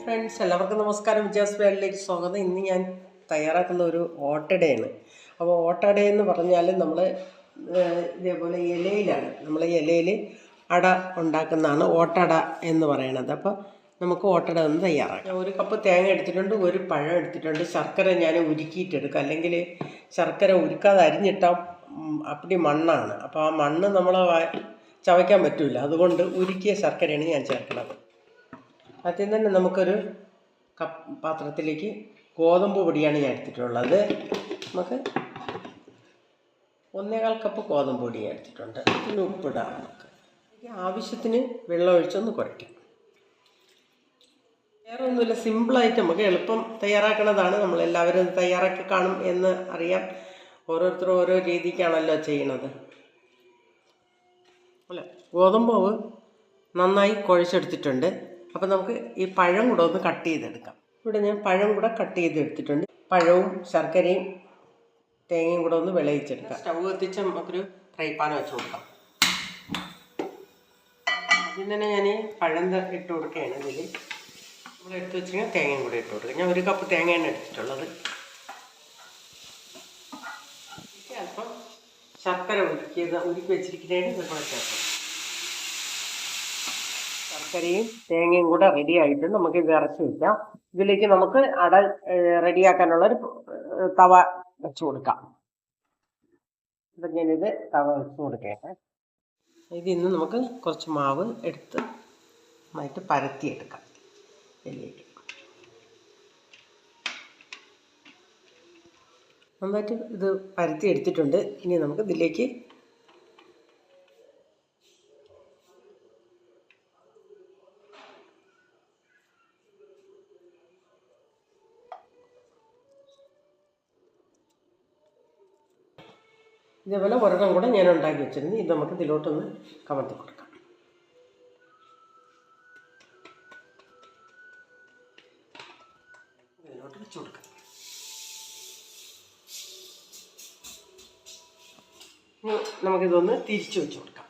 Friends, എല്ലാവർക്കും നമസ്കാരം. വിജയാസ് വേൾഡിലേക്ക് സ്വാഗതം. ഇന്ന് ഞാൻ തയ്യാറാക്കുന്ന ഒരു ഓട്ടടയാണ്. അപ്പോൾ ഓട്ടട എന്ന് പറഞ്ഞാൽ നമ്മൾ ഇതേപോലെ ഇലയിലാണ്, നമ്മൾ ഇലയിൽ അട ഉണ്ടാക്കുന്നതാണ് ഓട്ടട എന്ന് പറയുന്നത്. അപ്പോൾ നമുക്ക് ഓട്ടട ഒന്ന് തയ്യാറാക്കാം. ഒരു കപ്പ് തേങ്ങ എടുത്തിട്ടുണ്ട്, ഒരു പഴം എടുത്തിട്ടുണ്ട്, ശർക്കര ഞാൻ ഉരുക്കിയിട്ടെടുക്കുക, അല്ലെങ്കിൽ ശർക്കര ഉരുക്കാതെ അരിഞ്ഞിട്ടാൽ അപ്പടി മണ്ണാണ്. അപ്പോൾ ആ മണ്ണ് നമ്മൾ ചവയ്ക്കാൻ പറ്റില്ല, അതുകൊണ്ട് ഉരുക്കിയ ശർക്കരയാണ് ഞാൻ ചേർക്കുന്നത്. ആദ്യം തന്നെ നമുക്കൊരു പാത്രത്തിലേക്ക് ഗോതമ്പ് പൊടിയാണ് ഞാൻ എടുത്തിട്ടുള്ളത്. നമുക്ക് 1.25 കപ്പ് ഗോതമ്പ് പൊടി എടുത്തിട്ടുണ്ട്. പിന്നെ ഉപ്പിടാം. നമുക്ക് ആവശ്യത്തിന് വെള്ളം ഒഴിച്ചൊന്ന് കുഴയ്ക്കാം. വേറെ ഒന്നുമില്ല, സിമ്പിളായിട്ട് നമുക്ക് എളുപ്പം തയ്യാറാക്കുന്നതാണ്. നമ്മളെല്ലാവരും ഇത് തയ്യാറാക്കി കാണും എന്ന് അറിയാം. ഓരോരുത്തരും ഓരോ രീതിക്കാണല്ലോ ചെയ്യണത് അല്ല. ഗോതമ്പ് മാവ് നന്നായി കുഴച്ചെടുത്തിട്ടുണ്ട്. അപ്പോൾ നമുക്ക് ഈ പഴം കൂടെ ഒന്ന് കട്ട് ചെയ്തെടുക്കാം. ഇവിടെ ഞാൻ പഴം കൂടെ കട്ട് ചെയ്തെടുത്തിട്ടുണ്ട്. പഴവും ശർക്കരയും തേങ്ങയും കൂടെ ഒന്ന് വിളയിച്ചെടുക്കാം. സ്റ്റവ് കത്തിച്ച് നമുക്കൊരു ഫ്രൈ പാൻ വെച്ച് കൊടുക്കാം. ആദ്യം തന്നെ ഞാൻ പഴം ഇട്ട് കൊടുക്കുകയാണ്. ഇതിൽ നമ്മൾ എടുത്ത് വെച്ചിട്ടുണ്ടെങ്കിൽ തേങ്ങയും കൂടെ ഇട്ട് കൊടുക്കുക. ഞാൻ 1 കപ്പ് തേങ്ങയാണ് എടുത്തിട്ടുള്ളത്. അല്പം ശർക്കര ഉരുക്കി വെച്ചിരിക്കുന്നതിന് ഇതുപോലെ ചേർക്കാം. ശർക്കരയും തേങ്ങയും കൂടെ റെഡി ആയിട്ട് നമുക്ക് ഇത് ഇറച്ചി വയ്ക്കാം. ഇതിലേക്ക് നമുക്ക് അട റെഡിയാക്കാനുള്ളൊരു തവ വെച്ച് കൊടുക്കാം. അപ്പം ഞാനിത് തവ വെച്ച് കൊടുക്കട്ടെ. ഇതിന്ന് നമുക്ക് കുറച്ച് മാവ് എടുത്ത് നന്നായിട്ട് പരത്തിയെടുക്കാം. ഇതിലേക്ക് നന്നായിട്ട് ഇത് പരത്തി എടുത്തിട്ടുണ്ട്. ഇനി നമുക്ക് ഇതിലേക്ക് ഇതേപോലെ ഒരെണ്ണം കൂടെ ഞാൻ ഉണ്ടാക്കി വെച്ചിരുന്നു. ഇത് നമുക്ക് ഇതിലോട്ടൊന്ന് കമഴ്ത്തി കൊടുക്കാം. ഇതിലോട്ട് വെച്ച് കൊടുക്കാം. നമുക്കിതൊന്ന് തിരിച്ചു വെച്ച് കൊടുക്കാം.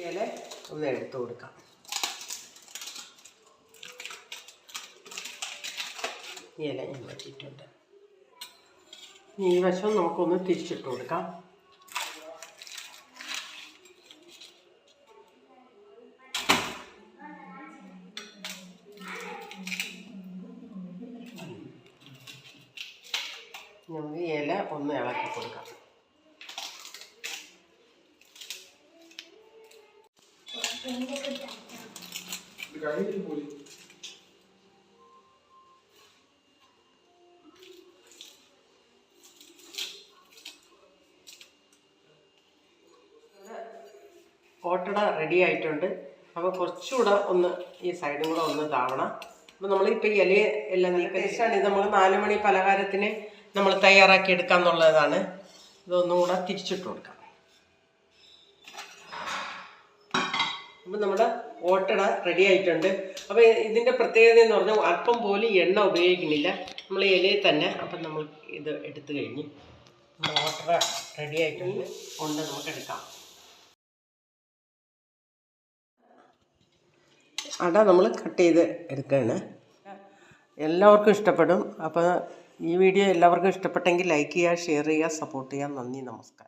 ഇല ഒന്ന് എടുത്തു കൊടുക്കാം. ഇല ഞാൻ വെച്ചിട്ടുണ്ട്. ഈ വശം നമുക്കൊന്ന് തിരിച്ചിട്ട് കൊടുക്കാം. നമുക്ക് ഇല ഒന്ന് ഇളക്കി കൊടുക്കാം. ഓട്ടട റെഡി ആയിട്ടുണ്ട്. അപ്പോൾ കുറച്ചുകൂടെ ഒന്ന് ഈ സൈഡും കൂടെ ഒന്ന് താവണം. അപ്പോൾ നമ്മളിപ്പോൾ ഇല എല്ലാം നീക്കിച്ചാണ് ഇത് നമ്മൾ 4 മണി പലഹാരത്തിന് നമ്മൾ തയ്യാറാക്കി എടുക്കാം എന്നുള്ളതാണ്. ഇതൊന്നും കൂടെ തിരിച്ചിട്ട് കൊടുക്കാം. അപ്പോൾ നമ്മുടെ ഓട്ടട റെഡി ആയിട്ടുണ്ട്. അപ്പോൾ ഇതിൻ്റെ പ്രത്യേകത എന്ന് പറഞ്ഞാൽ അല്പം പോലും എണ്ണ ഉപയോഗിക്കുന്നില്ല, നമ്മൾ ഇലയിൽ തന്നെ. അപ്പം നമ്മൾ ഇത് എടുത്തു കഴിഞ്ഞ് നമ്മുടെ ഓട്ടട റെഡി ആയിട്ടുണ്ട്. കൊണ്ട് നമുക്ക് എടുക്കാം. അട നമ്മൾ കട്ട് ചെയ്ത് എടുക്കുകയാണ്. എല്ലാവർക്കും ഇഷ്ടപ്പെടും. അപ്പോൾ ഈ വീഡിയോ എല്ലാവർക്കും ഇഷ്ടപ്പെട്ടെങ്കിൽ ലൈക്ക് ചെയ്യുക, ഷെയർ ചെയ്യുക, സപ്പോർട്ട് ചെയ്യുക. നന്ദി, നമസ്കാരം.